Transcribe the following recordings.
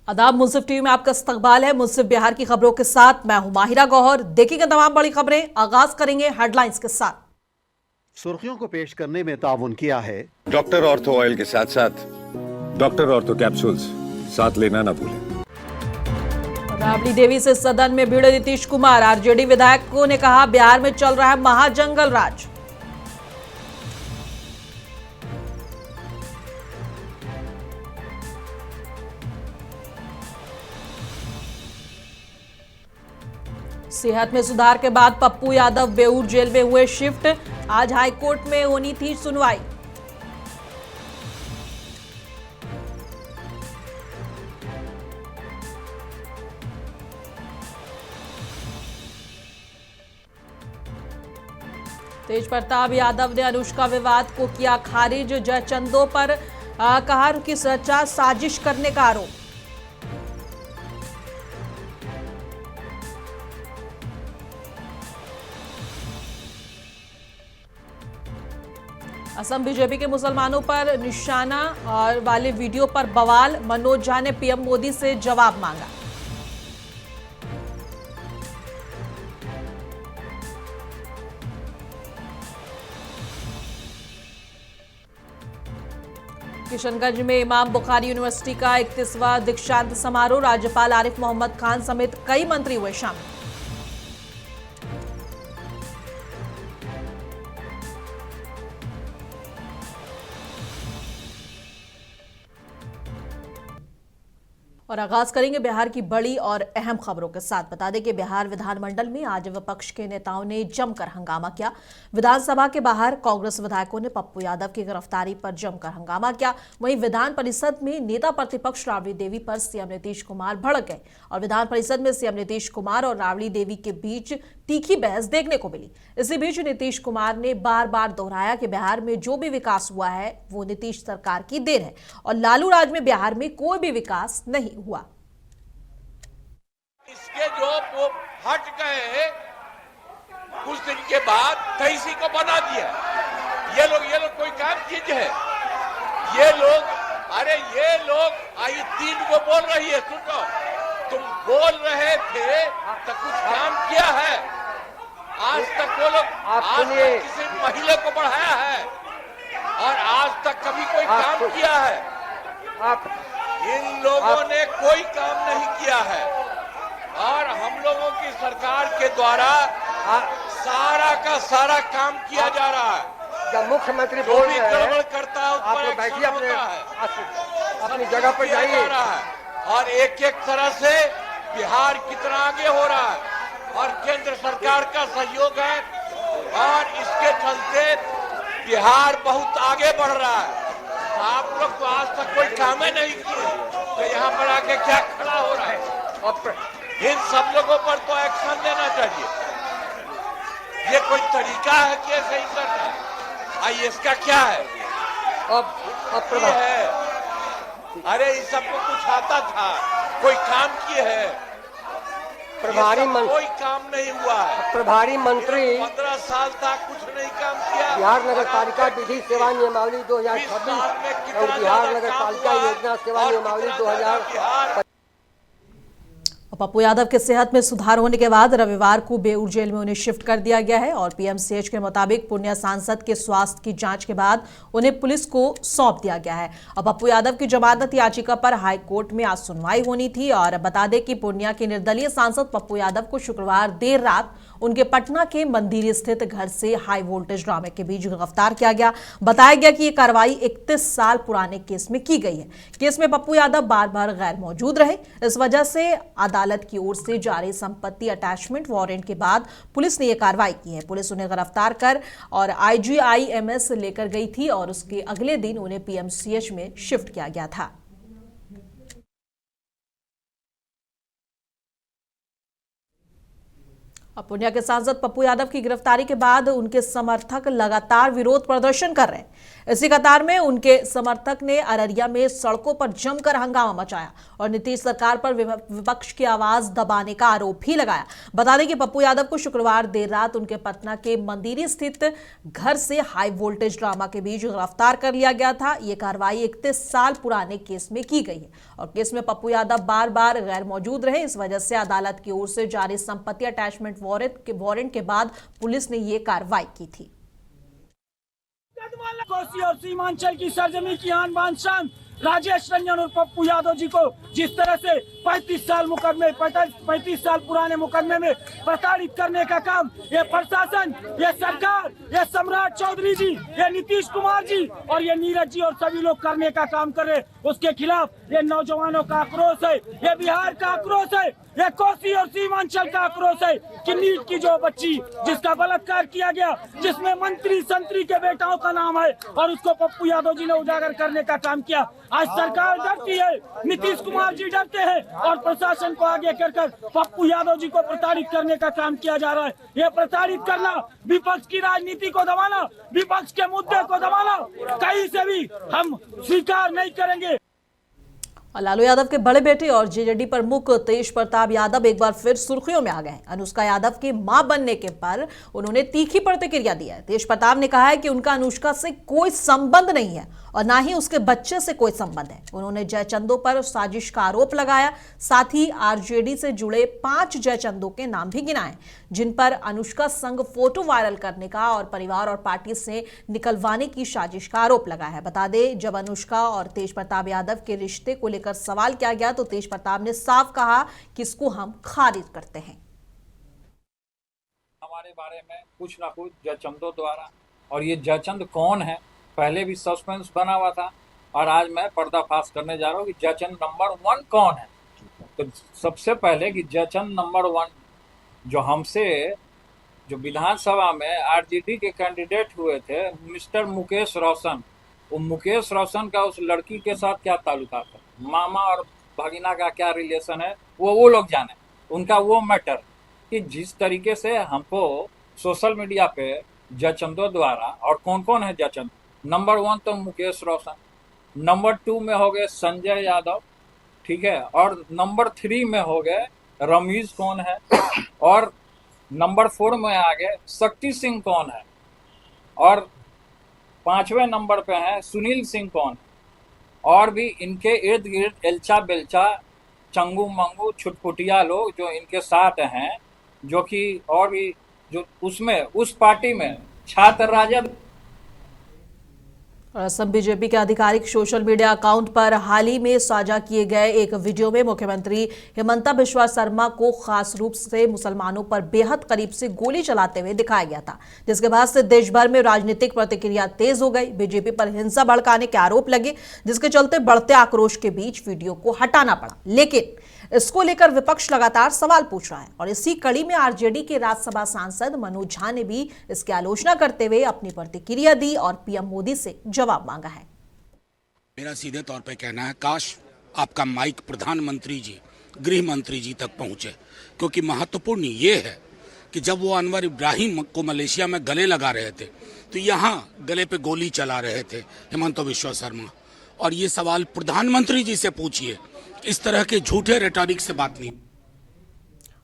आदाब, मुंसिफ टीवी में आपका इस्तकबाल है। मुंसिफ बिहार की खबरों के साथ मैं हूं माहिरा गौहर। देखिएगा तमाम बड़ी खबरें। आगाज करेंगे हेडलाइंस के साथ। सुर्खियों को पेश करने में ताउन किया है डॉक्टर ऑर्थो ऑयल के साथ साथ डॉक्टर ऑर्थो कैप्सूल्स साथ लेना ना भूलें। राबड़ी देवी से सदन में भिड़े नीतीश कुमार। आरजेडी विधायकों ने कहा बिहार में चल रहा है महाजंगल राज। सेहत में सुधार के बाद पप्पू यादव बेऊर जेल में हुए शिफ्ट। आज हाईकोर्ट में होनी थी सुनवाई। तेज प्रताप यादव ने अनुष्का विवाद को किया खारिज। जयचंदों पर कहा कि सच्चा साजिश करने का आरोप। असम बीजेपी के मुसलमानों पर निशाना और वाले वीडियो पर बवाल। मनोज झा ने पीएम मोदी से जवाब मांगा। किशनगंज में इमाम बुखारी यूनिवर्सिटी का 31वां दीक्षांत समारोह। राज्यपाल आरिफ मोहम्मद खान समेत कई मंत्री हुए शामिल। और आगाज करेंगे बिहार की बड़ी और अहम खबरों के साथ। बता दें कि बिहार विधानमंडल में आज विपक्ष के नेताओं ने जमकर हंगामा किया। विधानसभा के बाहर कांग्रेस विधायकों ने पप्पू यादव की गिरफ्तारी पर जमकर हंगामा किया। वहीं विधान परिषद में नेता प्रतिपक्ष राबड़ी देवी पर सीएम नीतीश कुमार भड़क गए और विधान परिषद में सीएम नीतीश कुमार और राबड़ी देवी के बीच तीखी बहस देखने को मिली। इसी बीच नीतीश कुमार ने बार बार दोहराया कि बिहार में जो भी विकास हुआ है वो नीतीश सरकार की देन है और लालू राज में बिहार में कोई भी विकास नहीं हुआ। इसके जो वो हट गए कुछ दिन के बाद तहसी को बना दिया। ये लोग कोई काम चीज है। ये लोग आई 3 को बोल रही है। सुनो, तुम बोल रहे थे तो कुछ काम किया है? आज तक वो लोग किसी महिला को बढ़ाया है और आज तक कभी कोई काम किया है? इन लोगों ने कोई काम नहीं किया है और हम लोगों की सरकार के द्वारा सारा का सारा काम किया जा रहा है। जब मुख्यमंत्री बोल रहे हैं, गड़बड़ करता है आप लोग बैठिए, अपनी जगह पर जाइए। और एक एक तरह से बिहार कितना आगे हो रहा है और केंद्र सरकार का सहयोग है और इसके चलते बिहार बहुत आगे बढ़ रहा है। आप लोग तो आज तक कोई काम ही नहीं किए तो यहाँ पर आके क्या खड़ा हो रहा है? इन सब लोगों पर तो एक्शन लेना चाहिए। ये कोई तरीका है कि ऐसे ही करना है? इसका क्या है? अब है अरे इस सबको कुछ आता था, कोई काम किए है? प्रभारी कोई काम नहीं हुआ है। प्रभारी मंत्री 15 साल तक कुछ नहीं काम किया। बिहार नगर पालिका विधि सेवा नियमावली 2026 और बिहार नगर पालिका योजना सेवा नियमावली 2000। पप्पू यादव के सेहत में सुधार होने के बाद रविवार को बेऊर जेल में उन्हें शिफ्ट कर दिया गया है और पीएमसीएच के मुताबिक पूर्णिया सांसद के स्वास्थ्य की जांच के बाद उन्हें पुलिस को सौंप दिया गया है। और पप्पू यादव की जमानत याचिका पर हाई कोर्ट में आज सुनवाई होनी थी और बता दें कि पूर्णिया के निर्दलीय सांसद पप्पू यादव को शुक्रवार देर रात उनके पटना के मंदिर स्थित घर से हाई वोल्टेज ड्रामे के बीच गिरफ्तार किया गया। बताया गया कि यह कार्रवाई 31 साल पुराने केस में की गई है। केस में पप्पू यादव बार बार गैर मौजूद रहे। इस वजह से अदालत की ओर से जारी संपत्ति अटैचमेंट वारंट के बाद पुलिस ने यह कार्रवाई की है। पुलिस उन्हें गिरफ्तार कर और IGIMS लेकर गई थी और उसके अगले दिन उन्हें पीएमसीएच में शिफ्ट किया गया था। अब पूर्णिया के सांसद पप्पू यादव की गिरफ्तारी के बाद उनके समर्थक लगातार विरोध प्रदर्शन कर रहे हैं। इसी कतार में उनके समर्थक ने अररिया में सड़कों पर जमकर हंगामा मचाया और नीतीश सरकार पर विपक्ष की आवाज दबाने का आरोप भी लगाया। बता दें कि पप्पू यादव को शुक्रवार देर रात उनके पटना के मंदिरी स्थित घर से हाई वोल्टेज ड्रामा के बीच गिरफ्तार कर लिया गया था। ये कार्रवाई 31 साल पुराने केस में की गई है और केस में पप्पू यादव बार बार गैर मौजूद रहे। इस वजह से अदालत की ओर से जारी संपत्ति अटैचमेंट वारंट के बाद पुलिस ने ये कार्रवाई की थी। कोसी और सीमांचल की सरजमी की आन बान शान राजेश रंजन और पप्पू यादव जी को जिस तरह से 35 साल पुराने मुकदमे में प्रताड़ित करने का काम ये प्रशासन, ये सरकार, ये सम्राट चौधरी जी, ये नीतीश कुमार जी और ये नीरज जी और सभी लोग करने का काम कर रहे, उसके खिलाफ ये नौजवानों का आक्रोश है, ये बिहार का आक्रोश है, ये कोसी और सीमांचल का आक्रोश है कि नीट की जो बच्ची जिसका बलात्कार किया गया, जिसमें मंत्री संतरी के बेटाओं का नाम है और उसको पप्पू यादव जी ने उजागर करने का काम किया। आज सरकार डरती है, नीतीश कुमार जी डरते हैं और प्रशासन को आगे कर पप्पू यादव जी को प्रताड़ित करने का काम किया जा रहा है। ये प्रताड़ित करना, विपक्ष की राजनीति को दबाना, विपक्ष के मुद्दे को दबाना कहीं से भी हम स्वीकार नहीं करेंगे। और लालू यादव के बड़े बेटे और जेजेडी प्रमुख तेज प्रताप यादव एक बार फिर सुर्खियों में आ गए हैं। अनुष्का यादव की मां बनने के पर उन्होंने तीखी प्रतिक्रिया दी है। तेज प्रताप ने कहा है कि उनका अनुष्का से कोई संबंध नहीं है और ना ही उसके बच्चे से कोई संबंध है। उन्होंने जयचंदों पर साजिश का आरोप लगाया। साथ ही आरजेडी से जुड़े 5 जयचंदों के नाम भी गिनाए जिन पर अनुष्का संग फोटो वायरल करने का और परिवार और पार्टी से निकलवाने की साजिश का आरोप लगाया है। बता दें, जब अनुष्का और तेज प्रताप यादव के रिश्ते को लेकर सवाल किया गया तो तेज प्रताप ने साफ कहा कि इसको हम खारिज करते हैं। हमारे बारे में कुछ ना कुछ जयचंदों द्वारा, और ये जयचंद कौन है पहले भी सस्पेंस बना हुआ था और आज मैं पर्दाफाश करने जा रहा हूँ कि जयचंद नंबर 1 कौन है। तो सबसे पहले कि जयचंद नंबर 1 जो हमसे जो विधानसभा में आरजेडी के कैंडिडेट हुए थे मिस्टर मुकेश रोशन, वो मुकेश रोशन का उस लड़की के साथ क्या ताल्लुकात है, मामा और भगिना का क्या रिलेशन है, वो लोग जाने। उनका वो मैटर कि जिस तरीके से हमको सोशल मीडिया पे जयचंदों द्वारा, और कौन कौन है जयचंद, नंबर 1 तो मुकेश रोशन, नंबर 2 में हो गए संजय यादव, ठीक है, और नंबर 3 में हो गए रमीज कौन है, और नंबर 4 में आ गए शक्ति सिंह कौन है, और 5वें नंबर पे है सुनील सिंह कौन है, और भी इनके इर्द गिर्द एल्चा बेल्चा चंगू मंगू छुटपुटिया लोग जो इनके साथ हैं, जो कि और भी जो उसमें उस पार्टी में छात्र राजद। असम बीजेपी के आधिकारिक सोशल मीडिया अकाउंट पर हाल ही में साझा किए गए एक वीडियो में मुख्यमंत्री हिमंता बिश्वा शर्मा को खास रूप से मुसलमानों पर बेहद करीब से गोली चलाते हुए दिखाया गया था, जिसके बाद से देश भर में राजनीतिक प्रतिक्रिया तेज हो गई। बीजेपी पर हिंसा भड़काने के आरोप लगे, जिसके चलते बढ़ते आक्रोश के बीच वीडियो को हटाना पड़ा। लेकिन इसको लेकर विपक्ष लगातार सवाल पूछ रहा है और इसी कड़ी में आरजेडी के राज्यसभा सांसद मनोज झा ने भी इसकी आलोचना करते हुए अपनी प्रतिक्रिया दी और पीएम मोदी से जवाब मांगा है। मेरा सीधे तौर पे कहना है, काश आपका माइक प्रधानमंत्री जी, गृह मंत्री जी तक पहुंचे, क्योंकि महत्वपूर्ण ये है कि जब वो अनवर इब्राहिम को मलेशिया में गले लगा रहे थे तो यहाँ गले पे गोली चला रहे थे हिमंता बिश्वा शर्मा, और ये सवाल प्रधानमंत्री जी से पूछिए। इस तरह के झूठे रेटोरिक से बात नहीं।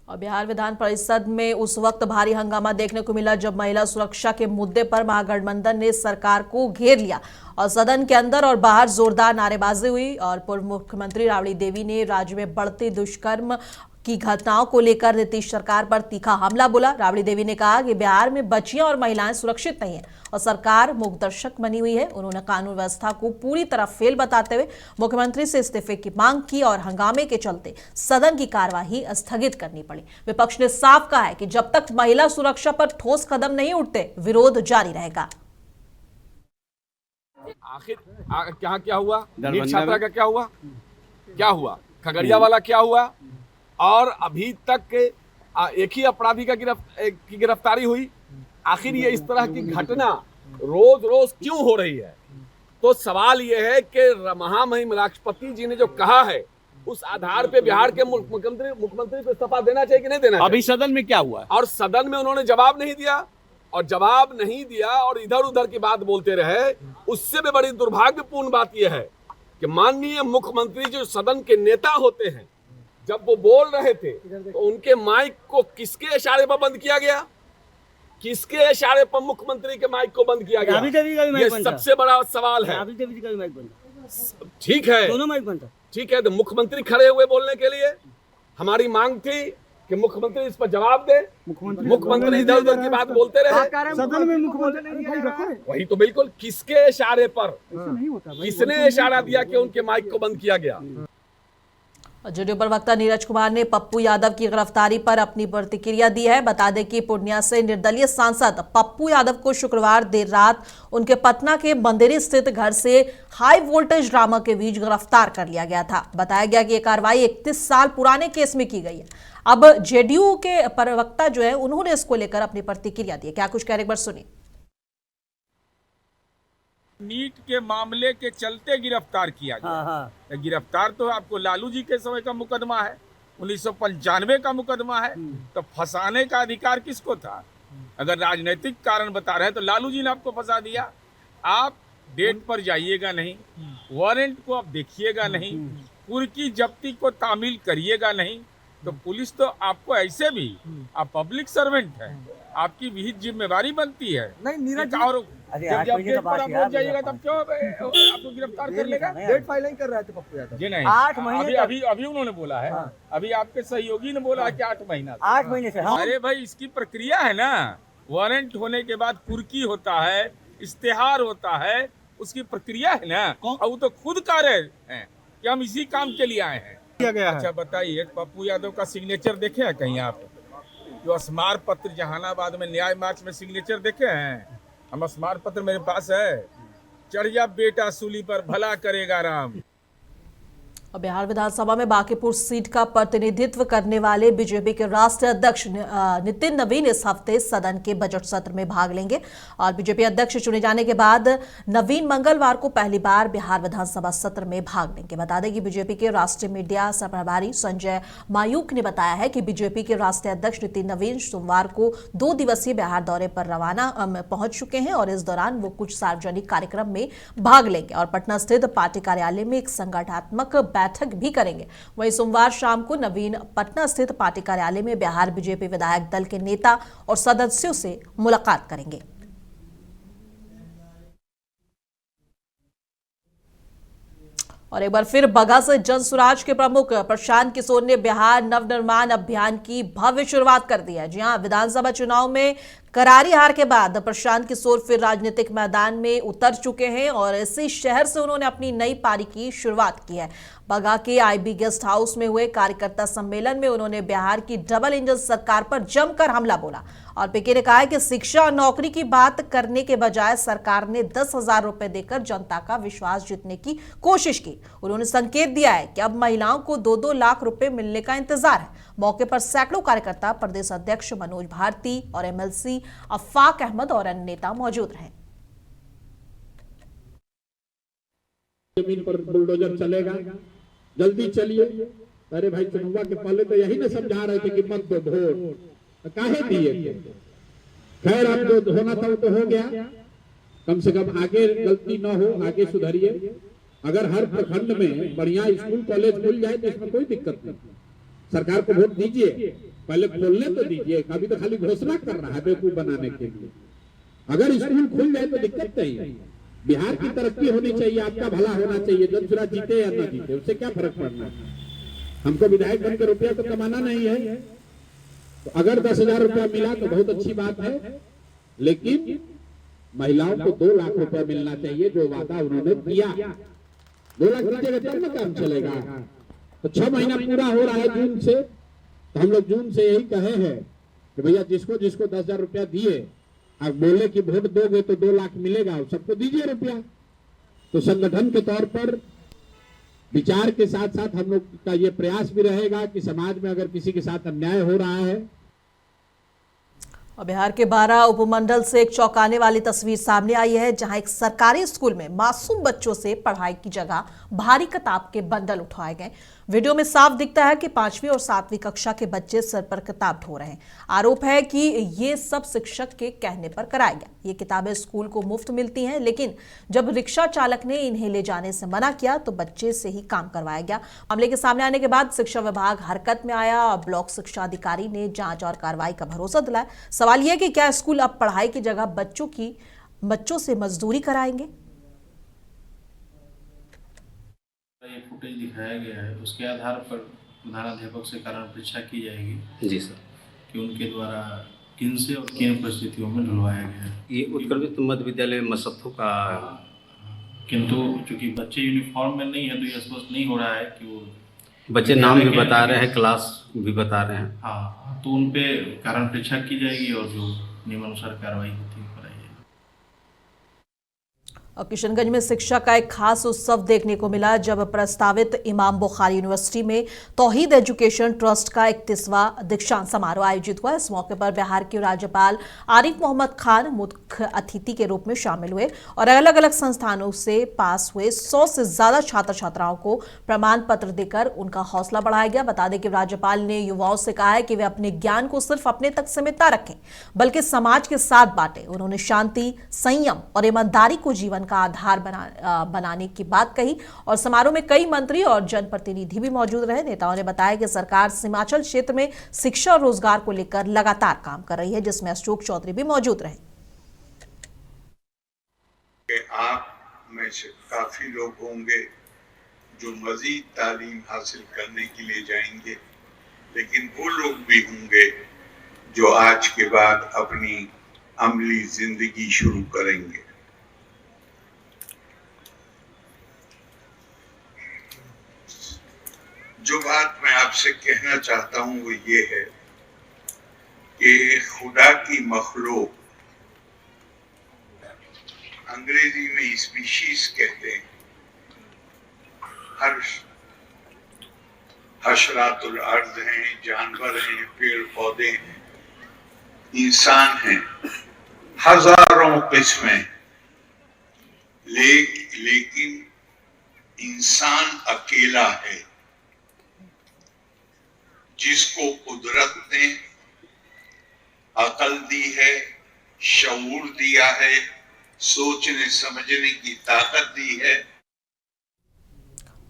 और बिहार विधान परिषद में उस वक्त भारी हंगामा देखने को मिला जब महिला सुरक्षा के मुद्दे पर महागठबंधन ने सरकार को घेर लिया और सदन के अंदर और बाहर जोरदार नारेबाजी हुई और पूर्व मुख्यमंत्री राबड़ी देवी ने राज्य में बढ़ते दुष्कर्म की घटनाओं को लेकर नीतीश सरकार पर तीखा हमला बोला। राबड़ी देवी ने कहा कि बिहार में बच्चियां और महिलाएं सुरक्षित नहीं है और सरकार मूकदर्शक बनी हुई है। उन्होंने कानून व्यवस्था को पूरी तरह फेल बताते हुए मुख्यमंत्री से इस्तीफे की मांग की और हंगामे के चलते सदन की कार्यवाही स्थगित करनी पड़ी। विपक्ष ने साफ कहा है कि जब तक महिला सुरक्षा पर ठोस कदम नहीं उठते विरोध जारी रहेगा। आखिर क्या हुआ, नीट छात्रा का क्या हुआ, खगड़िया वाला क्या हुआ, और अभी तक एक ही अपराधी का गिरफ्तारी हुई। आखिर ये इस तरह की घटना रोज रोज क्यों हो रही है? तो सवाल ये है कि महामहिम राष्ट्रपति जी ने जो कहा है उस आधार पे बिहार के मुख्यमंत्री को इस्तीफा देना चाहिए कि नहीं देना चाहिए? अभी सदन में क्या हुआ? और सदन में उन्होंने जवाब नहीं दिया, और जवाब नहीं दिया और इधर उधर की बात बोलते रहे। उससे भी बड़ी दुर्भाग्यपूर्ण बात यह है कि माननीय मुख्यमंत्री जो सदन के नेता होते हैं, जब वो बोल रहे थे तो उनके माइक को किसके इशारे पर बंद किया गया? किसके इशारे पर मुख्यमंत्री के माइक को बंद किया गया? ये सबसे बड़ा सवाल है। ठीक है, दोनों माइक बंद था। ठीक है, तो मुख्यमंत्री खड़े हुए बोलने के लिए हमारी मांग थी कि मुख्यमंत्री इस पर जवाब दे। मुख्यमंत्री इधर उधर की बात बोलते रहे सदन में मुख्यमंत्री वही तो बिल्कुल किसके इशारे पर, किसने इशारा दिया कि उनके माइक को बंद किया गया? जेडीयू प्रवक्ता नीरज कुमार ने पप्पू यादव की गिरफ्तारी पर अपनी प्रतिक्रिया दी है। बता दें कि पूर्णिया से निर्दलीय सांसद पप्पू यादव को शुक्रवार देर रात उनके पटना के मंदिरी स्थित घर से हाई वोल्टेज ड्रामा के बीच गिरफ्तार कर लिया गया था। बताया गया कि यह कार्रवाई 31 साल पुराने केस में की गई है। अब जेडीयू के प्रवक्ता जो है उन्होंने इसको लेकर अपनी प्रतिक्रिया दी है। क्या कुछ कह रहे एक बार सुनिए। नीट के मामले के चलते गिरफ्तार किया गया। गिरफ्तार तो आपको लालू जी के समय का मुकदमा है, 1995 का मुकदमा है, तो फंसाने का अधिकार किसको था? अगर राजनीतिक कारण बता रहे हैं तो लालू जी ने आपको फंसा दिया। आप डेट पर जाइएगा नहीं, वारंट को आप देखिएगा नहीं, कुर्की जब्ती को तामील करिएगा नहीं, तो पुलिस तो आपको ऐसे भी, आप पब्लिक सर्वेंट है, आपकी विहित जिम्मेवारी बनती है। नहीं नीरज, और जब डेट पर आप पहुंच जाइएगा तब क्यों आपको गिरफ्तार कर लेगा? डेट फाइलिंग कर रहे थे पप्पू यादव जी नहीं, 8 महीने अभी उन्होंने बोला है। अभी आपके सहयोगी ने बोला है कि 8 महीना 8 महीने से। अरे भाई, इसकी प्रक्रिया है ना, वारंट होने के बाद कुर्की होता है, इश्तेहार होता है, उसकी प्रक्रिया है ना। और वो तो खुद कह रहे हैं कि हम इसी काम के लिए आए हैं। अच्छा बताइए, पप्पू यादव का सिग्नेचर देखे हैं कहीं आप? जो स्मार पत्र जहानाबाद में न्याय मार्च में सिग्नेचर देखे हैं? हम स्मार पत्र मेरे पास है। चढ़ जा बेटा सूली पर, भला करेगा राम। बिहार विधानसभा में बांकीपुर सीट का प्रतिनिधित्व करने वाले बीजेपी के राष्ट्रीय अध्यक्ष नितिन नवीन इस हफ्ते सदन के बजट सत्र में भाग लेंगे और बीजेपी अध्यक्ष चुने जाने के बाद नवीन मंगलवार को पहली बार बिहार विधानसभा सत्र में भाग लेंगे। बता दें कि बीजेपी के राष्ट्रीय मीडिया प्रभारी संजय मायूख ने बताया है कि बीजेपी के राष्ट्रीय अध्यक्ष नितिन नवीन सोमवार को 2 दिवसीय बिहार दौरे पर रवाना पहुंच चुके हैं और इस दौरान वो कुछ सार्वजनिक कार्यक्रम में भाग लेंगे और पटना स्थित पार्टी कार्यालय में एक संगठनात्मक बैठक भी करेंगे। वहीं सोमवार शाम को नवीन पटना स्थित पार्टी कार्यालय में बिहार बीजेपी विधायक दल के नेता और सदस्यों से मुलाकात करेंगे। और एक बार फिर बगहा से जन सुराज के प्रमुख प्रशांत किशोर ने बिहार नवनिर्माण अभियान की भव्य शुरुआत कर दी है। जी हां, विधानसभा चुनाव में करारी हार के बाद प्रशांत किशोर फिर राजनीतिक मैदान में उतर चुके हैं और इसी शहर से उन्होंने अपनी नई पारी की शुरुआत की है। बगहा के आईबी गेस्ट हाउस में हुए कार्यकर्ता सम्मेलन में उन्होंने बिहार की डबल इंजन सरकार पर जमकर हमला बोला और पीके ने कहा है कि शिक्षा और नौकरी की बात करने के बजाय सरकार ने 10,000 रुपए देकर जनता का विश्वास जीतने की कोशिश की। उन्होंने संकेत दिया है कि अब महिलाओं को 2-2 लाख रुपए मिलने का इंतजार है। मौके पर सैकड़ों कार्यकर्ता, प्रदेश अध्यक्ष मनोज भारती और एमएलसी अफाक अहमद और अन्य नेता मौजूद रहे। जमीन पर बुलडोजर चलेगा, जल्दी चलिए। अरे भाई, चुनाव के पहले तो यही ना समझा रहे थे कि मत दो वोट, काहे दिए? खैर, अब जो होना था वो तो हो गया। कम से कम आगे गलती न हो, आगे सुधरिए। अगर हर प्रखंड में बढ़िया स्कूल कॉलेज खुल जाए तो इसमें कोई दिक्कत नहीं। सरकार को वोट दीजिए, पहले खोलने तो दीजिए। अभी तो खाली घोषणा कर रहा है बेवकूफ बनाने के लिए। अगर स्कूल खुल जाए तो दिक्कत नहीं है। बिहार की तरक्की होनी चाहिए, आपका भला होना चाहिए। जनसुराज जीते या न जीते, उससे क्या फर्क पड़ना है? हमको विधायक बनकर रुपया तो कमाना नहीं है। तो अगर 10,000 रुपया मिला तो बहुत अच्छी बात है, लेकिन महिलाओं को 2 लाख रुपया मिलना चाहिए, जो वादा उन्होंने किया। 2 लाख दीजिएगा तब ना काम चलेगा। तो 6 महीना पूरा हो रहा है जून से, तो हम लोग जून से यही कहे हैं कि भैया जिसको जिसको 10,000 रुपया दिए, आप बोले कि वोट दोगे तो 2 लाख मिलेगा, सबको दीजिए रुपया। तो संगठन के तौर पर विचार के साथ साथ हम लोग का ये प्रयास भी रहेगा कि समाज में अगर किसी के साथ अन्याय हो रहा है। और बिहार के 12 उपमंडल से एक चौंकाने वाली तस्वीर सामने आई है, जहां एक सरकारी स्कूल में मासूम बच्चों से पढ़ाई की जगह भारी किताब के बंडल उठाए गए। वीडियो में साफ दिखता है कि 5वीं और 7वीं कक्षा के बच्चे सर पर किताब ढो रहे हैं। आरोप है कि ये सब शिक्षक के कहने पर कराया गया। ये किताबें स्कूल को मुफ्त मिलती हैं, लेकिन जब रिक्शा चालक ने इन्हें ले जाने से मना किया तो बच्चे से ही काम करवाया गया। मामले के सामने आने के बाद शिक्षा विभाग हरकत में आया और ब्लॉक शिक्षा अधिकारी ने जांच और कार्रवाई का भरोसा दिलाया। सवाल यह कि क्या स्कूल अब पढ़ाई की जगह बच्चों से मजदूरी कराएंगे? ये फुटेज दिखाया गया है, उसके आधार पर प्रधानाध्यापक से कारण परीक्षा की जाएगी। जी सर। कि उनके द्वारा किन से और किन परिस्थितियों में ढुलवाया गया है। ये उत्कृष्ट मध्य विद्यालय मसत्थु का, किंतु चूंकि बच्चे यूनिफॉर्म में नहीं है तो ये स्पष्ट नहीं हो रहा है कि वो बच्चे नाम भी बता रहे हैं, क्लास भी बता रहे हैं। हाँ, तो उन पे कारण परीक्षा की जाएगी और जो नियमानुसार कार्रवाई होती है। और किशनगंज में शिक्षा का एक खास उत्सव देखने को मिला जब प्रस्तावित इमाम बुखारी यूनिवर्सिटी में तौहीद एजुकेशन ट्रस्ट का 31वां दीक्षांत समारोह आयोजित हुआ। इस मौके पर बिहार के राज्यपाल आरिफ मोहम्मद खान मुख्य अतिथि के रूप में शामिल हुए और अलग अलग संस्थानों से पास हुए 100 से ज्यादा छात्र छात्राओं को प्रमाण पत्र देकर उनका हौसला बढ़ाया गया। बता दें कि राज्यपाल ने युवाओं से कहा है कि वे अपने ज्ञान को सिर्फ अपने तक सीमित न रखें, बल्कि समाज के साथ बांटें। उन्होंने शांति, संयम और ईमानदारी को जीवन का आधार बनाने की बात कही और समारोह में कई मंत्री और जनप्रतिनिधि भी मौजूद रहे। नेताओं ने बताया कि सरकार सीमांचल क्षेत्र में शिक्षा और रोजगार को लेकर लगातार काम कर रही है, जिसमें अशोक चौधरी भी मौजूद रहे। आप में से काफी लोग होंगे जो मजीद तालीम हासिल करने के लिए जाएंगे, लेकिन वो लोग भी होंगे जो आज के बाद अपनी अमली जिंदगी शुरू करेंगे। जो बात मैं आपसे कहना चाहता हूं वो ये है कि खुदा की मखलूक, अंग्रेजी में स्पीशीज कहते हैं, हशरातुल अर्द हैं, जानवर हैं, पेड़ पौधे हैं, इंसान हैं, हजारों किस्में, लेकिन इंसान अकेला है जिसको कुदरत ने अकल दी है, शऊर दिया है, सोचने समझने की ताकत दी है।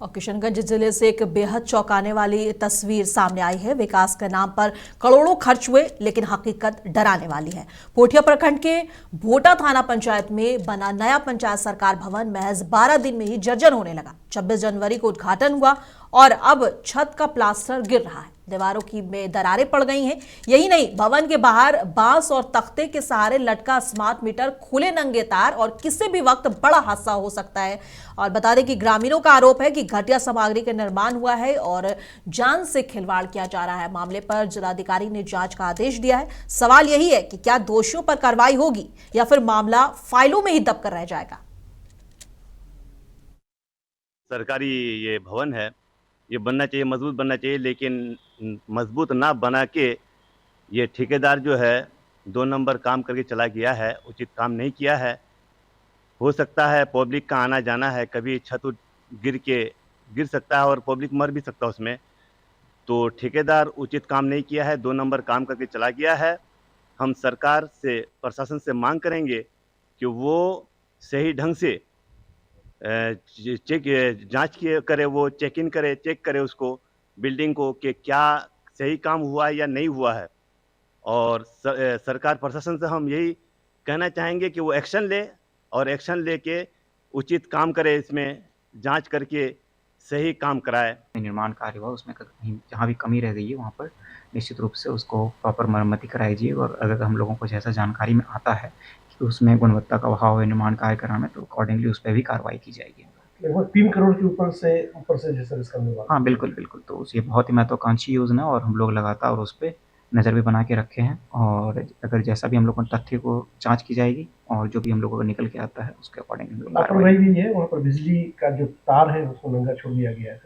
और किशनगंज जिले से एक बेहद चौंकाने वाली तस्वीर सामने आई है। विकास के नाम पर करोड़ों खर्च हुए, लेकिन हकीकत डराने वाली है। पोठिया प्रखंड के भोटा थाना पंचायत में बना नया पंचायत सरकार भवन महज 12 दिन में ही जर्जर होने लगा। 26 जनवरी को उद्घाटन हुआ और अब छत का प्लास्टर गिर रहा है, दीवारों की में दरारें पड़ गई हैं। यही नहीं, भवन के बाहर बांस और तख्ते के सहारे लटका स्मार्ट मीटर, खुले नंगे तार और किसी भी वक्त बड़ा हादसा हो सकता है। और बता दें कि ग्रामीणों का आरोप है कि घटिया सामग्री का निर्माण हुआ है और जान से खिलवाड़ किया जा रहा है। मामले पर जिलाधिकारी ने जांच का आदेश दिया है। सवाल यही है कि क्या दोषियों पर कार्रवाई होगी या फिर मामला फाइलों में ही दबकर रह जाएगा। सरकारी ये भवन है, ये बनना चाहिए, मजबूत बनना चाहिए, लेकिन मजबूत ना बना के ये ठेकेदार जो है 2 नंबर काम करके चला गया है, उचित काम नहीं किया है। हो सकता है पब्लिक का आना जाना है, कभी छत गिर सकता है और पब्लिक मर भी सकता है उसमें। तो ठेकेदार उचित काम नहीं किया है, 2 नंबर काम करके चला गया है। हम सरकार से, प्रशासन से मांग करेंगे कि वो सही ढंग से जांच करे, वो चेक इन करे, चेक करे उसको, बिल्डिंग को, कि क्या सही काम हुआ है या नहीं हुआ है। और सरकार प्रशासन से हम यही कहना चाहेंगे कि वो एक्शन ले और एक्शन लेके उचित काम करे, इसमें जांच करके सही काम कराए। निर्माण कार्य हुआ उसमें कहीं जहाँ भी कमी रह गई है वहाँ पर निश्चित रूप से उसको प्रॉपर मरम्मति कराई जाए और अगर हम लोगों को जैसा जानकारी में आता है कि उसमें गुणवत्ता का अभाव है निर्माण कार्य कराने, तो अकॉर्डिंगली उस पर भी कार्रवाई की जाएगी। लगभग 3 करोड़ के ऊपर से जैसा इसका निर्माण। हाँ बिल्कुल, तो ये बहुत ही महत्वाकांक्षी योजना है और हम लोग लगातार उस पर नज़र भी बना के रखे हैं और अगर जैसा भी हम लोगों तथ्य को जांच की जाएगी और जो भी हम लोगों को निकल के आता है उसके अकॉर्डिंग लापरवाही भी है। वहाँ पर बिजली का जो तार है उसको नंगा छोड़ दिया गया है।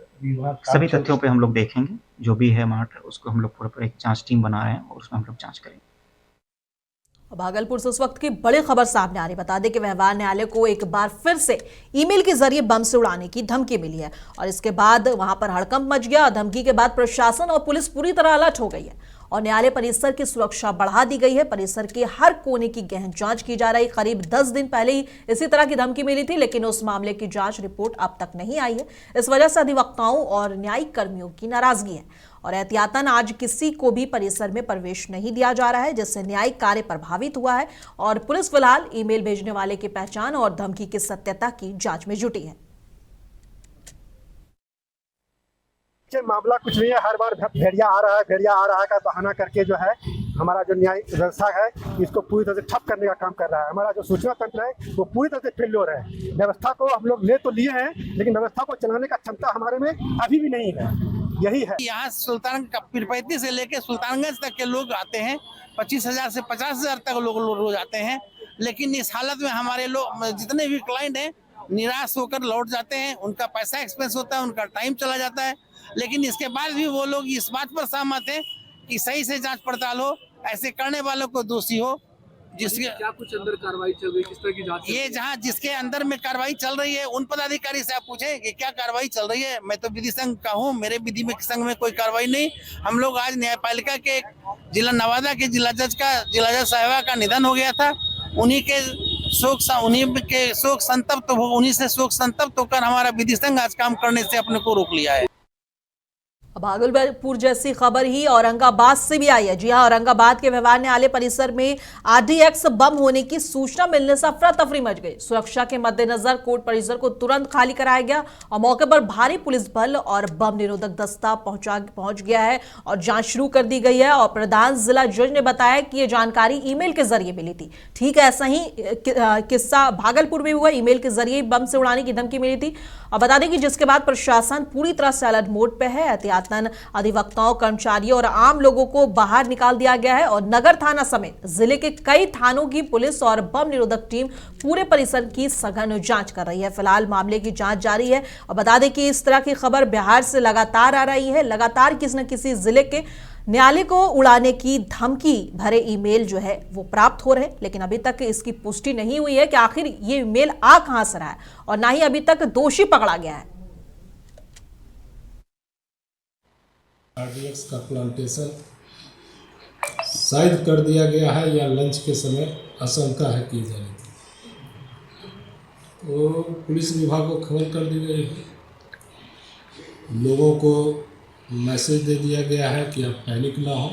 सभी तथ्यों पे हम लोग देखेंगे, जो भी है मैटर उसको हम लोग पूरा एक जांच टीम बना रहे हैं और उसमें हम लोग जांच करेंगे। भागलपुर से उस वक्त की बड़ी खबर सामने आ रही। बता दें कि व्यवहार न्यायालय को एक बार फिर से ईमेल के जरिए बम से उड़ाने की धमकी मिली है और इसके बाद वहां पर हड़कंप मच गया। धमकी के बाद प्रशासन और पुलिस पूरी तरह अलर्ट हो गई है और न्यायालय परिसर की सुरक्षा बढ़ा दी गई है। परिसर के हर कोने की गहन जांच की जा रही। करीब 10 दिन पहले ही इसी तरह की धमकी मिली थी, लेकिन उस मामले की जांच रिपोर्ट अब तक नहीं आई है। इस वजह से अधिवक्ताओं और न्यायिक कर्मियों की नाराजगी है और एहतियातन आज किसी को भी परिसर में प्रवेश नहीं दिया जा रहा है, जिससे न्यायिक कार्य प्रभावित हुआ है और पुलिस फिलहाल ईमेल भेजने वाले की पहचान और धमकी की सत्यता की जांच में जुटी है। मामला कुछ नहीं है, हर बार भेड़िया आ रहा है का बहाना करके जो है हमारा जो न्याय व्यवस्था है इसको पूरी तरह से ठप करने का काम कर रहा है। हमारा जो सूचना तंत्र है वो पूरी तरह से फेल हो रहा है। व्यवस्था को हम लोग ले तो लिए हैं, लेकिन व्यवस्था को चलाने का क्षमता हमारे में अभी भी नहीं है। यही है, यहाँ सुल्तान पीरपैती से लेके सुल्तानगंज तक के लोग आते हैं। 25,000 से 50,000 तक लोग रोज आते हैं, लेकिन इस हालत में हमारे लोग जितने भी क्लाइंट हैं निराश होकर लौट जाते हैं। उनका पैसा एक्सपेंस होता है, उनका टाइम चला जाता है, लेकिन इसके बाद भी वो लोग इस बात पर सहमत हैं कि सही से जांच पड़ताल हो, ऐसे करने वालों को दोषी हो। जिसके क्या कुछ अंदर कार्रवाई चल रही है, किस तरह की जांच? ये जहाँ जिसके अंदर में कार्रवाई चल रही है उन पदाधिकारी से आप पूछें कि क्या कार्रवाई चल रही है। मैं तो विधि संघ का हूँ, मेरे विधि में संघ में कोई कार्रवाई नहीं। हम लोग आज न्यायपालिका के जिला नवादा के जिला जज साहिबा का निधन हो गया था, उन्हीं से शोक संतप्त होकर हमारा विधि संघ आज काम करने से अपने को रोक लिया है। भागलपुर जैसी खबर ही औरंगाबाद से भी आई है। जी हां, औरंगाबाद के व्यवहार न्यायालय परिसर में RDX बम होने की सूचना मिलने से अफरा तफरी मच गई। सुरक्षा के मद्देनजर कोर्ट परिसर को तुरंत खाली कराया गया और मौके पर भारी पुलिस बल और बम निरोधक दस्ता पहुंच गया है और जांच शुरू कर दी गई है। और प्रधान जिला जज ने बताया कि यह जानकारी ईमेल के जरिए मिली थी। ठीक ऐसा ही किस्सा भागलपुर में हुआ। ईमेल के जरिए बम से उड़ाने की धमकी मिली थी और बता दें कि जिसके बाद प्रशासन पूरी तरह से अलर्ट मोड पे है। एहतियातन अधिवक्ताओं, कर्मचारियों और आम लोगों को बाहर निकाल दिया गया है और नगर थाना समेत जिले के कई थानों की पुलिस और बम निरोधक टीम पूरे परिसर की सघन जांच कर रही है। फिलहाल मामले की जांच जारी है और बता दें कि इस तरह की खबर बिहार से लगातार आ रही है। लगातार किसी न किसी जिले के न्यायालय को उड़ाने की धमकी भरे ईमेल जो है वो प्राप्त हो रहे, लेकिन अभी तक इसकी पुष्टि नहीं हुई है कि आखिर ये ईमेल आ कहां से रहा है और ना ही अभी तक दोषी पकड़ा गया है। RDX का प्लांटेशन शायद कर दिया गया है या लंच के समय आशंका है की जाने की, तो पुलिस विभाग को खबर कर दी गई है। लोगों को मैसेज दे दिया गया है कि आप पैनिक ना हो।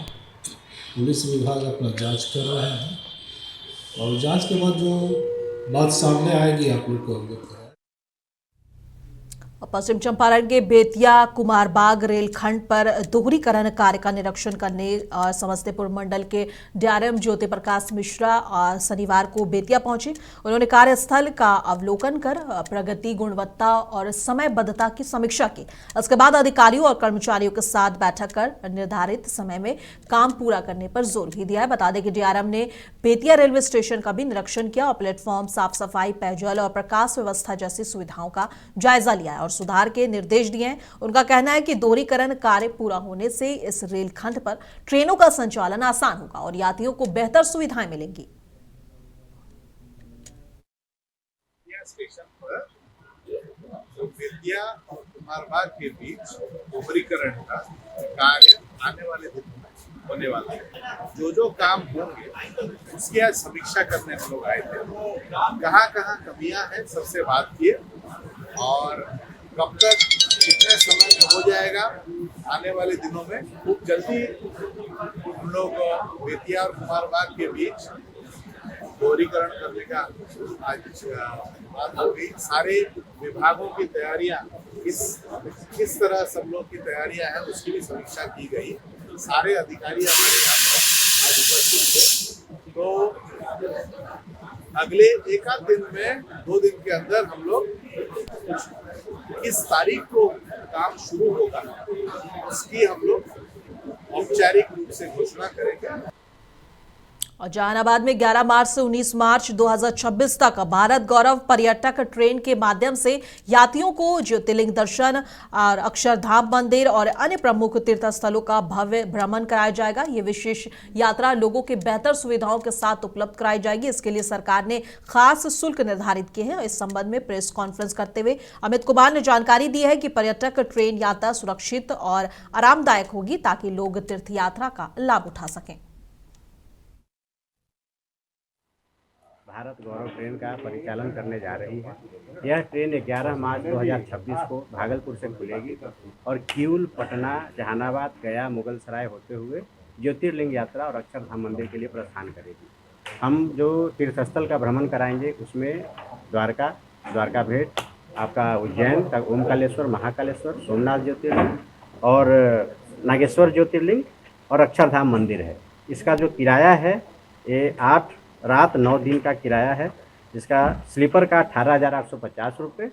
पुलिस विभाग अपना जांच कर रहे हैं और जांच के बाद जो बात सामने आएगी आप लोग को अवगत कराएं। पश्चिम चंपारण के बेतिया कुमारबाग रेलखंड पर दोहरीकरण कार्य का निरीक्षण करने और समस्तीपुर मंडल के DRM ज्योति प्रकाश मिश्रा शनिवार को बेतिया पहुंचे। उन्होंने कार्यस्थल का अवलोकन कर प्रगति, गुणवत्ता और समयबद्धता की समीक्षा की। इसके बाद अधिकारियों और कर्मचारियों के साथ बैठक कर निर्धारित समय में काम पूरा करने पर जोर भी दिया है। बता दें कि DRM ने बेतिया रेलवे स्टेशन का भी निरीक्षण किया और प्लेटफॉर्म, साफ सफाई, पेयजल और प्रकाश व्यवस्था जैसी सुविधाओं का जायजा लिया है और सुधार के निर्देश दिए हैं। उनका कहना है कि दोहरीकरण कार्य पूरा होने से इस रेलखंड पर ट्रेनों का संचालन आसान होगा और यात्रियों को बेहतर सुविधाएं मिलेंगी। स्टेशन पर बेतिया और कुमारबाग के बीच दोहरीकरण का कार्य आने वाले दिन में होने वाला है। जो काम होंगे उसकी आज समीक्षा करने हम लोग आए थे। कहाँ कमियां हैं सबसे बात किए और कब तक कितने समय में हो जाएगा आने वाले दिनों में। खूब जल्दी हम लोग बेतिया और कुमारबाग के बीच दोहरीकरण करने का आज बात हो गई। सारे विभागों की तैयारियां किस तरह सब लोग की तैयारियां हैं उसकी भी समीक्षा की गई। सारे अधिकारी हमारे यहाँ पर आज उपस्थित थे। तो अगले एक आध दिन में 2 दिन के अंदर हम लोग किस तारीख को काम शुरू होगा उसकी हम लोग औपचारिक रूप से घोषणा करेंगे। और जहानाबाद में 11 मार्च से 19 मार्च 2026 तक भारत गौरव पर्यटक ट्रेन के माध्यम से यात्रियों को ज्योतिर्लिंग दर्शन और अक्षरधाम मंदिर और अन्य प्रमुख तीर्थ स्थलों का भव्य भ्रमण कराया जाएगा। ये विशेष यात्रा लोगों के बेहतर सुविधाओं के साथ उपलब्ध कराई जाएगी। इसके लिए सरकार ने खास शुल्क निर्धारित किए हैं। इस संबंध में प्रेस कॉन्फ्रेंस करते हुए अमित कुमार ने जानकारी दी है कि पर्यटक ट्रेन यात्रा सुरक्षित और आरामदायक होगी ताकि लोग तीर्थ यात्रा का लाभ उठा सकें। भारत गौरव ट्रेन का परिचालन करने जा रही है। यह ट्रेन 11 मार्च 2026 को भागलपुर से खुलेगी और किऊल, पटना, जहानाबाद, गया, मुगलसराय होते हुए ज्योतिर्लिंग यात्रा और अक्षरधाम मंदिर के लिए प्रस्थान करेगी। हम जो तीर्थस्थल का भ्रमण कराएंगे उसमें द्वारका, द्वारका भेंट, आपका उज्जैन, ओमकालेश्वर, महाकालेश्वर, सोमनाथ ज्योतिर्लिंग और नागेश्वर ज्योतिर्लिंग और अक्षरधाम मंदिर है। इसका जो किराया है ये 8 रात 9 दिन का किराया है, जिसका स्लीपर का 18,850 रुपये।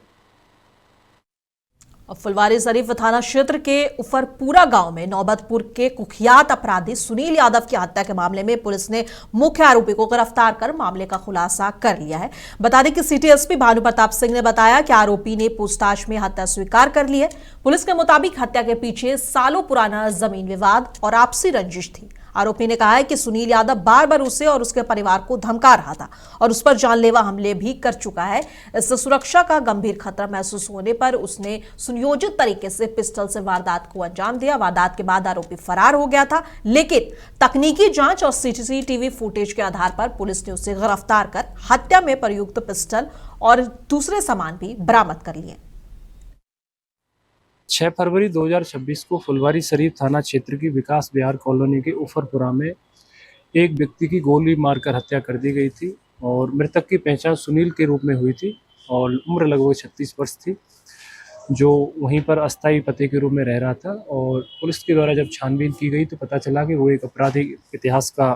फुलवारी शरीफ थाना क्षेत्र के उफरपुरा गांव में नौबतपुर के कुख्यात अपराधी सुनील यादव की हत्या के मामले में पुलिस ने मुख्य आरोपी को गिरफ्तार कर मामले का खुलासा कर लिया है। बता दें कि सिटी एसपी भानु प्रताप सिंह ने बताया कि आरोपी ने पूछताछ में हत्या स्वीकार कर ली है। पुलिस के मुताबिक हत्या के पीछे सालों पुराना जमीन विवाद और आपसी रंजिश थी। आरोपी ने कहा है कि सुनील यादव बार बार उसे और उसके परिवार को धमका रहा था और उस पर जानलेवा हमले भी कर चुका है। इससे सुरक्षा का गंभीर खतरा महसूस होने पर उसने सुनियोजित तरीके से पिस्टल से वारदात को अंजाम दिया। वारदात के बाद आरोपी फरार हो गया था, लेकिन तकनीकी जांच और सीसीटीवी फुटेज के आधार पर पुलिस ने उसे गिरफ्तार कर हत्या में प्रयुक्त पिस्टल और दूसरे सामान भी बरामद कर लिए। 6 फरवरी 2026 को फुलवारी शरीफ थाना क्षेत्र की विकास विहार कॉलोनी के उफरपुरा में एक व्यक्ति की गोली मारकर हत्या कर दी गई थी और मृतक की पहचान सुनील के रूप में हुई थी और उम्र लगभग 36 वर्ष थी, जो वहीं पर अस्थायी पते के रूप में रह रहा था। और पुलिस के द्वारा जब छानबीन की गई तो पता चला कि वो एक आपराधिक इतिहास का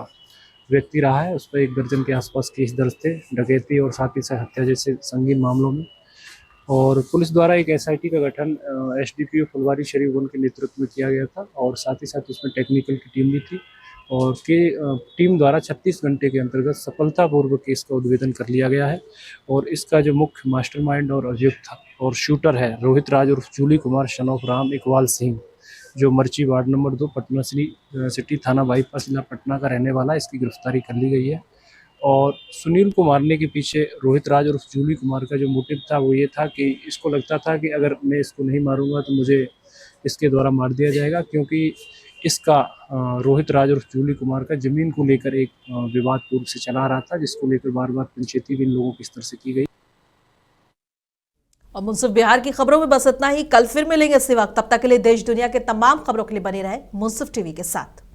व्यक्ति रहा है। उस पर 1 दर्जन के आसपास केस दर्ज थे, डकैती और साथ ही साथ हत्या जैसे संगीन मामलों में। और पुलिस द्वारा एक एसआईटी का गठन एसडीपीओ फुलवारी शरीफ के नेतृत्व में किया गया था और साथ ही साथ उसमें टेक्निकल की टीम भी थी और टीम द्वारा 36 घंटे के अंतर्गत सफलतापूर्वक केस का उद्भेदन कर लिया गया है। और इसका जो मुख्य मास्टरमाइंड और अभियुक्त और शूटर है रोहित राज उर्फ जूली कुमार सन ऑफ राम इकबाल सिंह, जो मर्ची वार्ड नंबर 2 पटना सिटी थाना बाईपास जिला पटना का रहने वाला, इसकी गिरफ्तारी कर ली गई है। और सुनील को मारने के पीछे रोहित राज और जूली कुमार का जो मोटिव था वो ये था कि इसको लगता था कि अगर मैं इसको नहीं मारूंगा तो मुझे इसके द्वारा मार दिया जाएगा, क्योंकि इसका रोहित राज और जूली कुमार का ज़मीन को लेकर एक विवाद पूर्व से चला रहा था, जिसको लेकर बार बार पंचायती भी इन लोगों की स्तर से की गई। और मुंसिफ बिहार की खबरों में बस इतना ही। कल फिर मिलेंगे इसी वक्त। तब तक के लिए देश दुनिया के तमाम खबरों के लिए बने रहे मुंसिफ टीवी के साथ।